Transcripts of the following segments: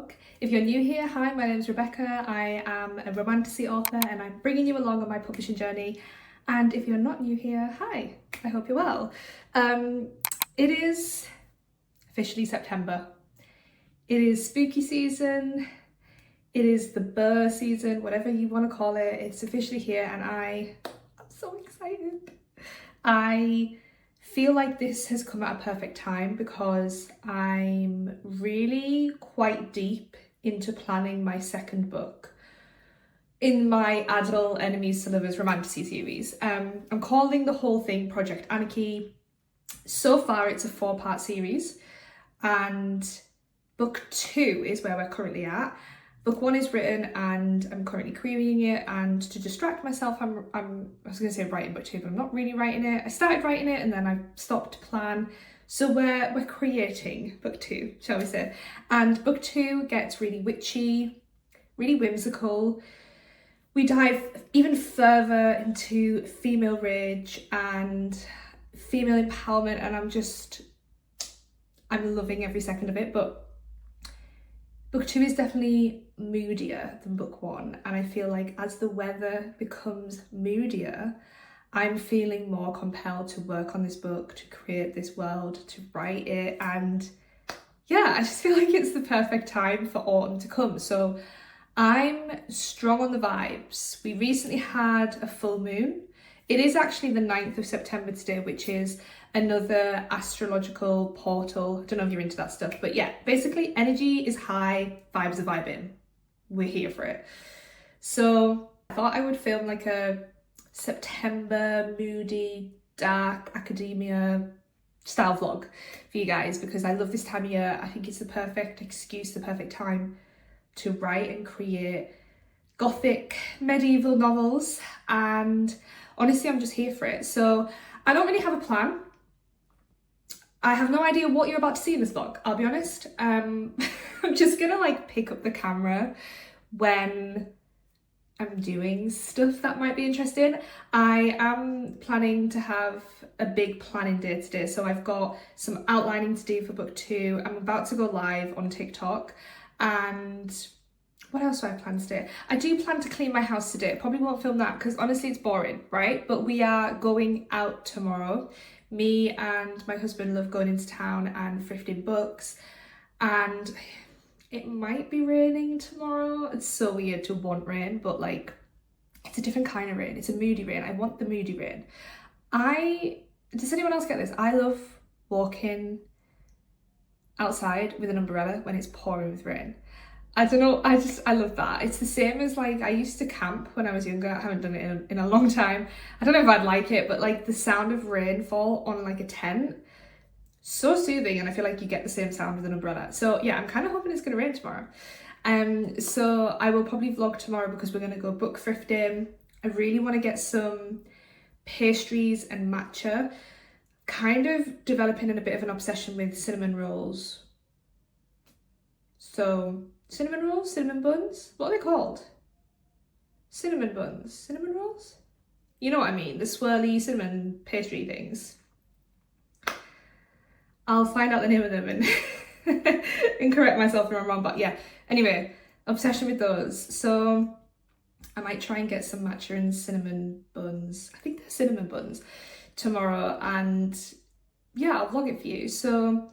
book. If you're new here, hi, my name is Rebecca. I am a romantasy author and I'm bringing you along on my publishing journey. And if you're not new here, hi, I hope you're well. It is officially September. It is spooky season. It is the burr season, whatever you want to call it. It's officially here and I'm so excited. I feel like this has come at a perfect time because I'm really quite deep into planning my second book in my Adult Enemies to Lovers romantasy series. I'm calling the whole thing Project Anarchy. So far it's a 4-part series and book 2 is where we're currently at. Book 1 is written and I'm currently querying it, and to distract myself I was going to say writing book 2, but I'm not really writing it. I started writing it and then I stopped to plan. So we're creating book 2, shall we say. And book 2 gets really witchy, really whimsical. We dive even further into female rage and female empowerment, and I'm loving every second of it. But book 2 is definitely moodier than book 1, and I feel like as the weather becomes moodier, I'm feeling more compelled to work on this book, to create this world, to write it, and yeah, I just feel like it's the perfect time for autumn to come. So I'm strong on the vibes. We recently had a full moon. It is actually the 9th of September today, which is another astrological portal. I don't know if you're into that stuff, but yeah, basically energy is high, vibes are vibing. We're here for it. So I thought I would film like a September moody, dark academia style vlog for you guys because I love this time of year. I think it's the perfect excuse, the perfect time to write and create gothic medieval novels, and honestly I'm just here for it. So I don't really have a plan. I have no idea what you're about to see in this vlog, I'll be honest. I'm just gonna like pick up the camera when I'm doing stuff that might be interesting. I am planning to have a big planning day today, so I've got some outlining to do for book 2. I'm about to go live on TikTok, and what else do I plan today? I do plan to clean my house today. Probably won't film that because honestly it's boring, right? But we are going out tomorrow. Me and my husband love going into town and thrifting books, and it might be raining tomorrow. It's so weird to want rain, but like it's a different kind of rain. It's a moody rain. I want the moody rain. Does anyone else get this? I love walking outside with an umbrella when it's pouring with rain. I don't know, I love that. It's the same as like, I used to camp when I was younger. I haven't done it in a long time. I don't know if I'd like it, but like the sound of rainfall on like a tent, so soothing, and I feel like you get the same sound with an umbrella. So yeah, I'm kind of hoping it's going to rain tomorrow. So I will probably vlog tomorrow because we're going to go book thrifting. I really want to get some pastries and matcha. Kind of developing in a bit of an obsession with cinnamon rolls. So cinnamon rolls, cinnamon buns, what are they called? Cinnamon buns, cinnamon rolls? You know what I mean, the swirly cinnamon pastry things. I'll find out the name of them and, and correct myself if I'm wrong, but yeah. Anyway, obsession with those. So I might try and get some matcha and cinnamon buns. I think they're cinnamon buns tomorrow, and yeah, I'll vlog it for you. So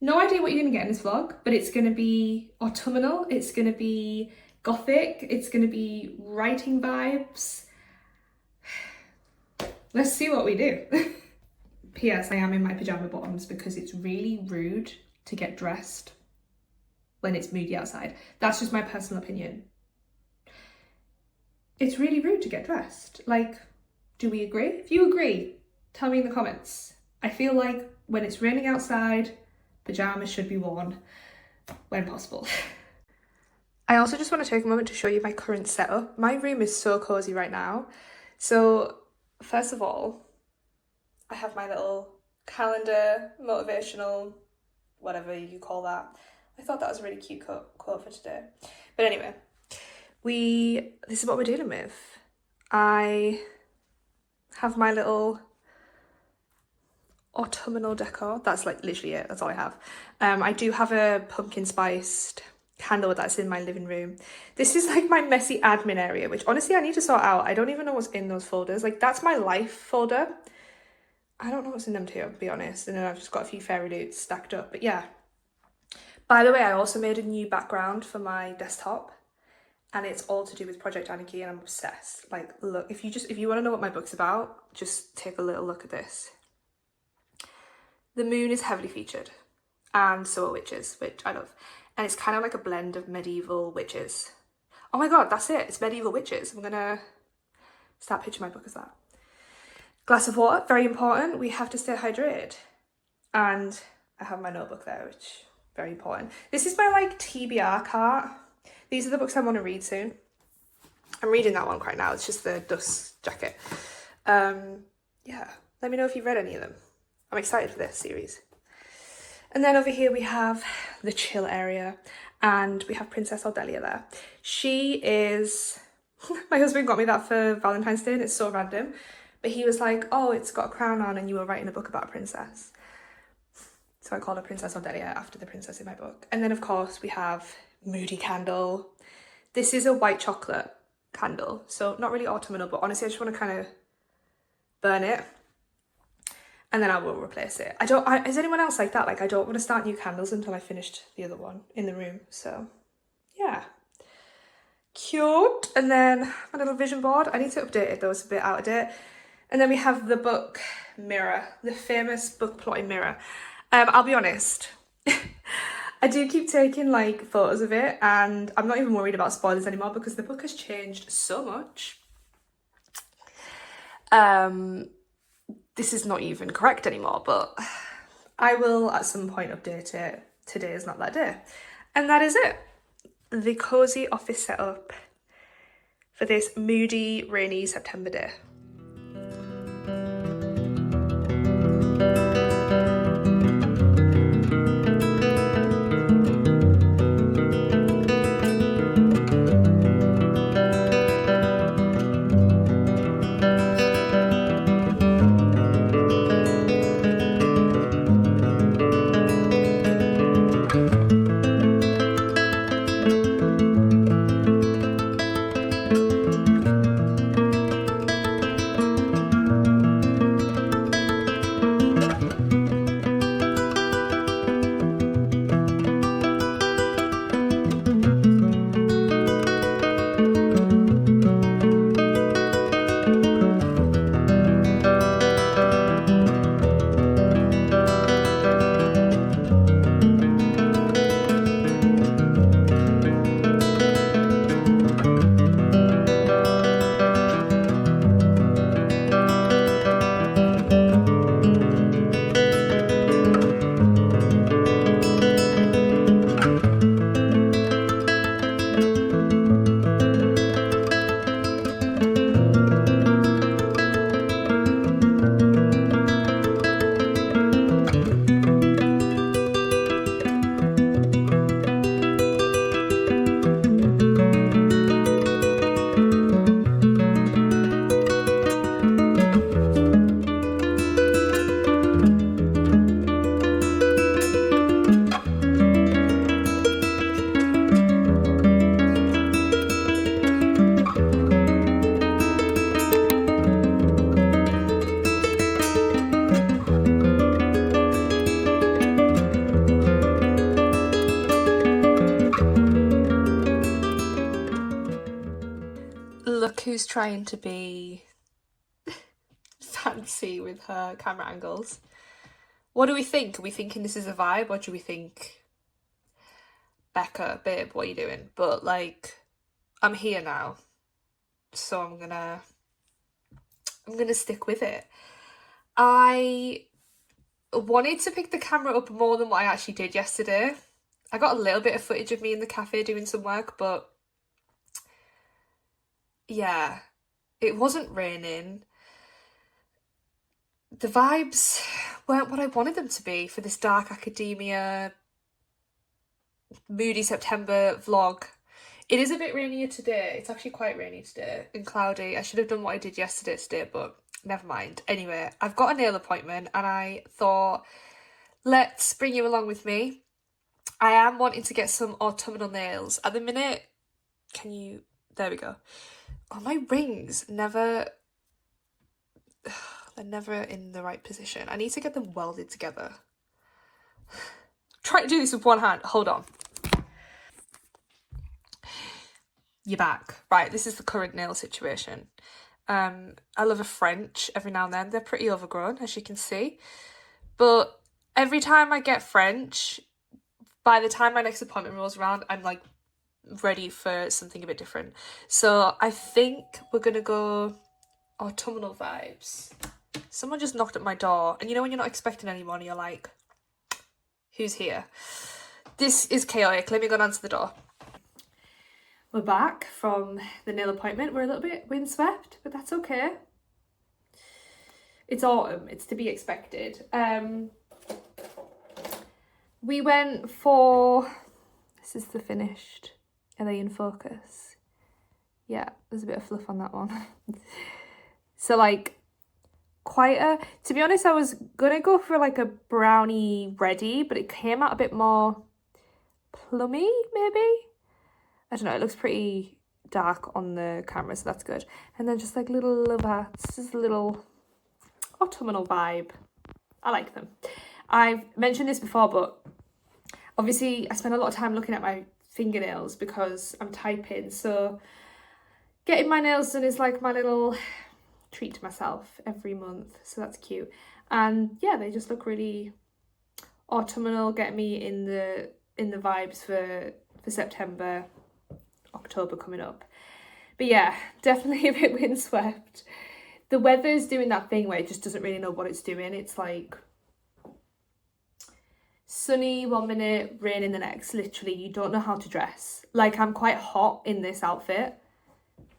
no idea what you're going to get in this vlog, but it's going to be autumnal, it's going to be gothic, it's going to be writing vibes. Let's see what we do. P.S. I am in my pyjama bottoms because it's really rude to get dressed when it's moody outside. That's just my personal opinion. It's really rude to get dressed. Like, do we agree? If you agree, tell me in the comments. I feel like when it's raining outside, pyjamas should be worn when possible. I also just want to take a moment to show you my current setup. My room is so cozy right now. So first of all, I have my little calendar, motivational, whatever you call that. I thought that was a really cute quote for today. But anyway, this is what we're dealing with. I have my little autumnal decor. That's like literally it. That's all I have. I do have a pumpkin spiced candle that's in my living room. This is like my messy admin area, which honestly I need to sort out. I don't even know what's in those folders. Like that's my life folder. I don't know what's in them too, to be honest. And then I've just got a few fairy loots stacked up. But yeah. By the way, I also made a new background for my desktop. And it's all to do with Project Anarchy, and I'm obsessed. Like, look, if you want to know what my book's about, just take a little look at this. The moon is heavily featured, and so are witches, which I love. And it's kind of like a blend of medieval witches. Oh my god, that's it. It's medieval witches. I'm gonna start pitching my book as that. Glass of water, very important. We have to stay hydrated. And I have my notebook there, which very important. This is my like TBR cart. These are the books I want to read soon. I'm reading that one right now. It's just the Dust Jacket. Yeah, let me know if you've read any of them. I'm excited for this series. And then over here we have the chill area, and we have Princess Ardelia there. She is... My husband got me that for Valentine's Day, and it's so random. But he was like, oh, it's got a crown on and you were writing a book about a princess. So I called her Princess Ardelia after the princess in my book. And then, of course, we have Moody Candle. This is a white chocolate candle, so not really autumnal, but honestly I just want to kind of burn it and then I will replace it. Is anyone else like that? Like, I don't want to start new candles until I finished the other one in the room. So yeah, cute. And then my little vision board, I need to update it though, it's a bit out of date. And then we have the book mirror, the famous book plotting mirror. I'll be honest, I do keep taking like photos of it, and I'm not even worried about spoilers anymore because the book has changed so much. This is not even correct anymore, but I will at some point update it. Today is not that day. And that is it. The cozy office setup for this moody, rainy September day. Look who's trying to be fancy with her camera angles. What do we think? Are we thinking this is a vibe, or do we think, Becca, babe, what are you doing? But like, I'm here now, so I'm gonna stick with it. I wanted to pick the camera up more than what I actually did yesterday. I got a little bit of footage of me in the cafe doing some work, but yeah, it wasn't raining. The vibes weren't what I wanted them to be for this dark academia, moody September vlog. It is a bit rainier today. It's actually quite rainy today and cloudy. I should have done what I did yesterday today, but never mind. Anyway, I've got a nail appointment and I thought, let's bring you along with me. I am wanting to get some autumnal nails. At the minute, there we go. Oh, my rings never, they're never in the right position. I need to get them welded together. Try to do this with one hand. Hold on. You're back. Right, this is the current nail situation. I love a French every now and then. They're pretty overgrown, as you can see. But every time I get French, by the time my next appointment rolls around, I'm like ready for something a bit different. So I think we're gonna go autumnal vibes. Someone just knocked at my door, and you know when you're not expecting anyone, you're like, who's here? This is chaotic. Let me go and answer the door. We're back from the nail appointment. We're a little bit windswept, but that's okay. It's autumn, it's to be expected. We went for, this is the finished, are they in focus? Yeah, there's a bit of fluff on that one. So like, to be honest, I was gonna go for like a brownie ready, but it came out a bit more plummy, maybe? I don't know, it looks pretty dark on the camera, so that's good. And then just like little love hearts, just a little autumnal vibe. I like them. I've mentioned this before, but obviously I spend a lot of time looking at my fingernails because I'm typing, so getting my nails done is like my little treat to myself every month, so that's cute. And yeah, they just look really autumnal, get me in the vibes for September, October coming up. But yeah, definitely a bit windswept. The weather's doing that thing where it just doesn't really know what it's doing. It's like sunny one minute, raining the next. Literally, you don't know how to dress. Like, I'm quite hot in this outfit.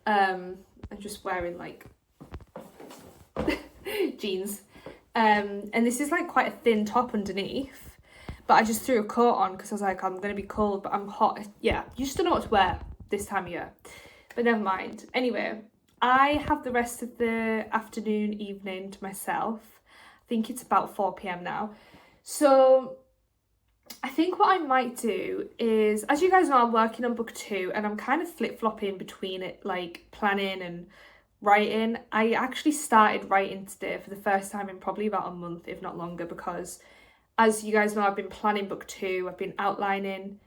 I'm just wearing like jeans. And this is like quite a thin top underneath. But I just threw a coat on because I was like, I'm going to be cold, but I'm hot. Yeah, you just don't know what to wear this time of year. But never mind. Anyway, I have the rest of the afternoon, evening to myself. I think it's about 4 p.m. now. So I think what I might do is, as you guys know, I'm working on book 2 and I'm kind of flip-flopping between it, like planning and writing. I actually started writing today for the first time in probably about a month, if not longer, because as you guys know, I've been planning book 2, I've been outlining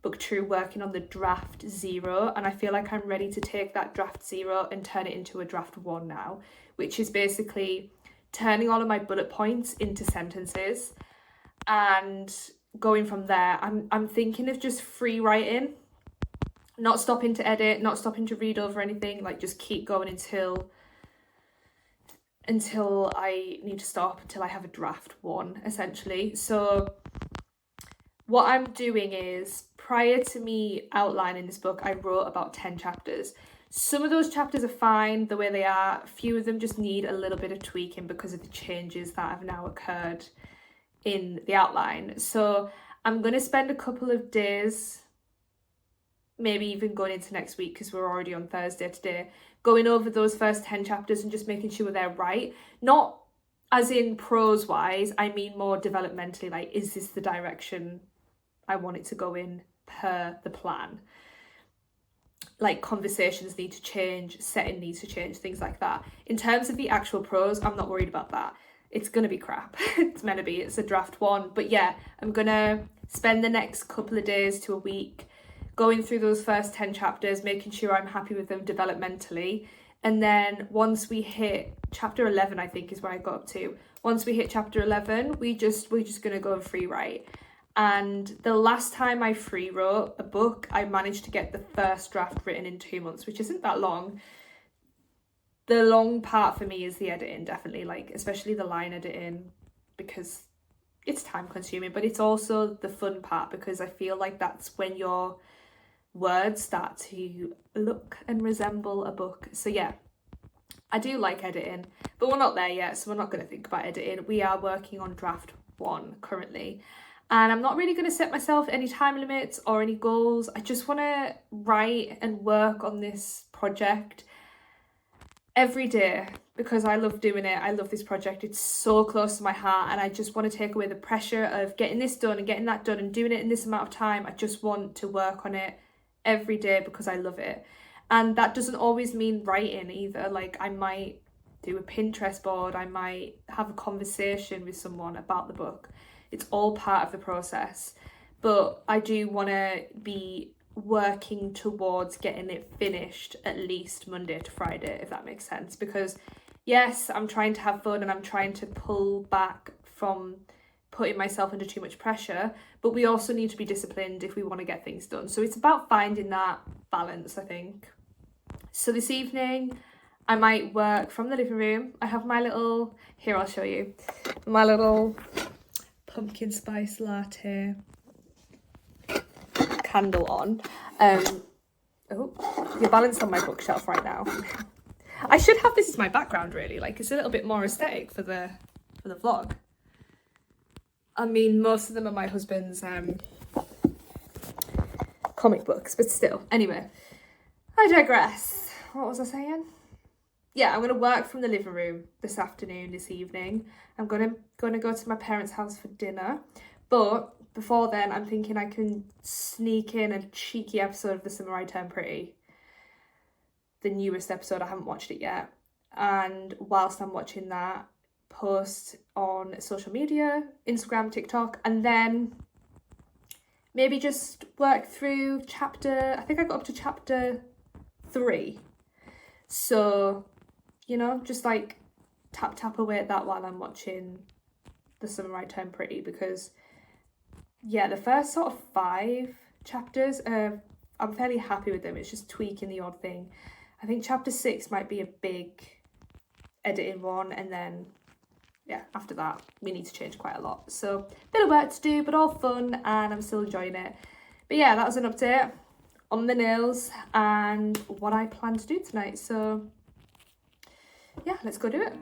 book 2, working on the draft 0, and I feel like I'm ready to take that draft 0 and turn it into a draft 1 now, which is basically turning all of my bullet points into sentences and going from there. I'm thinking of just free writing, not stopping to edit, not stopping to read over anything, like just keep going until I need to stop, until I have a draft 1, essentially. So what I'm doing is, prior to me outlining this book, I wrote about 10 chapters. Some of those chapters are fine the way they are. A few of them just need a little bit of tweaking because of the changes that have now occurred in the outline. So I'm going to spend a couple of days, maybe even going into next week because we're already on Thursday today, going over those first 10 chapters and just making sure they're right. Not as in prose wise, I mean more developmentally, like, is this the direction I want it to go in per the plan? Like, conversations need to change, setting needs to change, things like that. In terms of the actual prose, I'm not worried about that. It's gonna be crap. It's meant to be. It's a draft 1. But yeah, I'm gonna spend the next couple of days to a week going through those first 10 chapters, making sure I'm happy with them developmentally. And then once we hit chapter 11, I think is where I got up to. Once we hit chapter 11, we're just gonna go and free write. And the last time I free wrote a book, I managed to get the first draft written in 2 months, which isn't that long. The long part for me is the editing, definitely, like, especially the line editing, because it's time consuming, but it's also the fun part because I feel like that's when your words start to look and resemble a book. So yeah, I do like editing, but we're not there yet, so we're not going to think about editing. We are working on draft 1 currently. And I'm not really going to set myself any time limits or any goals. I just want to write and work on this project every day, because I love doing it. I love this project. It's so close to my heart, and I just want to take away the pressure of getting this done and getting that done and doing it in this amount of time. I just want to work on it every day because I love it. And that doesn't always mean writing either. Like, I might do a Pinterest board, I might have a conversation with someone about the book. It's all part of the process. But I do want to be working towards getting it finished at least Monday to Friday, if that makes sense. Because yes, I'm trying to have fun and I'm trying to pull back from putting myself under too much pressure, but we also need to be disciplined if we want to get things done. So it's about finding that balance, I think. So this evening I might work from the living room. I have my little, here I'll show you, my little pumpkin spice latte candle on. Oh, you're balanced on my bookshelf right now. I should have this as my background, really. Like, it's a little bit more aesthetic for the vlog. I mean, most of them are my husband's comic books, but still. Anyway, I digress. What was I saying? Yeah, I'm going to work from the living room this afternoon, this evening. I'm going to go to my parents' house for dinner. But before then, I'm thinking I can sneak in a cheeky episode of The Summer I Turned Pretty. The newest episode, I haven't watched it yet. And whilst I'm watching that, post on social media, Instagram, TikTok, and then maybe just work through I think I got up to chapter 3. So, you know, just like tap away at that while I'm watching The Summer I Turned Pretty, because yeah, the first sort of 5 chapters, I'm fairly happy with them. It's just tweaking the odd thing. I think chapter 6 might be a big editing one, and then yeah, after that we need to change quite a lot. So bit of work to do, but all fun, and I'm still enjoying it. But yeah, that was an update on the nails and what I plan to do tonight. So yeah, let's go do it.